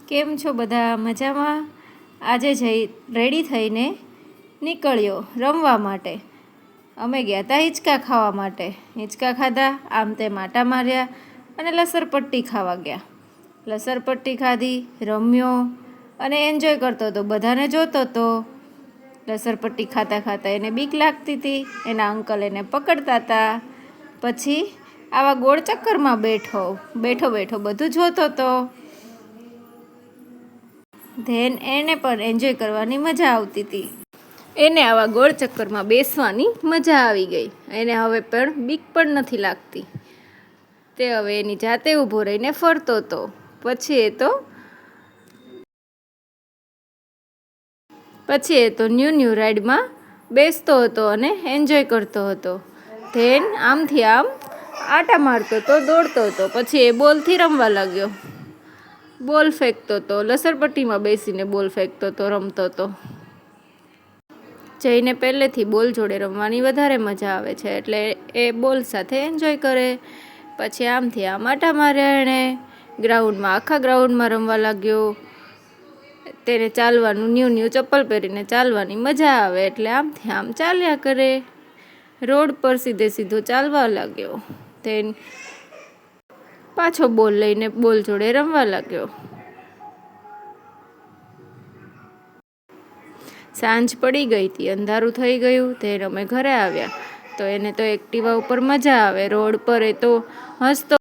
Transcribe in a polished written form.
કેમ છો બધા? મજામાં? આજે રેડી થઈને નીકળ્યો રમવા માટે. અમે ગયા હતા હિંચકા ખાવા માટે. હિંચકા ખાધા, આમ તેમ આટા માર્યા અને લસરપટ્ટી ખાવા ગયા. લસરપટ્ટી ખાધી, રમ્યો અને એન્જોય કરતો હતો. બધાને જોતો હતો. લસરપટ્ટી ખાતા ખાતા એને બીક લાગતી હતી. એના અંકલ એને પકડતા હતા. પછી આવા ગોળ ચક્કરમાં બેઠો બેઠો બધું જોતો હતો. ધેન એને પણ એન્જોય કરવાની મજા આવતી હતી. એને આવા ગોળ ચક્કરમાં બેસવાની મજા આવી ગઈ. એને હવે પણ બીક પણ નથી લાગતી. તે હવે એની જાતે ઊભો રહીને ફરતો હતો. પછી એ તો ન્યૂ રાઈડમાં બેસતો હતો અને એન્જોય કરતો હતો. ધેન આમથી આમ આટા મારતો હતો, દોડતો હતો. પછી એ બોલથી રમવા લાગ્યો. બોલ ફેંકતો હતો, લસરપટ્ટીમાં બેસીને બોલ ફેંકતો હતો, રમતો હતો. જઈને પહેલેથી બોલ જોડે રમવાની વધારે મજા આવે છે, એટલે એ બોલ સાથે એન્જોય કરે. પછી આમથી આમ આટા માર્યા એણે. આખા ગ્રાઉન્ડમાં રમવા લાગ્યો. તેને ચાલવાનું ન્યૂ ચપ્પલ પહેરીને ચાલવાની મજા આવે, એટલે આમથી આમ ચાલ્યા કરે. રોડ પર સીધો ચાલવા લાગ્યો. તેને પાછો બોલ લઈને બોલ જોડે રમવા લાગ્યો. સાંજ પડી ગઈ હતી, અંધારું થઈ ગયું. તેને અમે ઘરે આવ્યા તો એને તો એક્ટિવા ઉપર મજા આવે. રોડ પર એ તો હસતો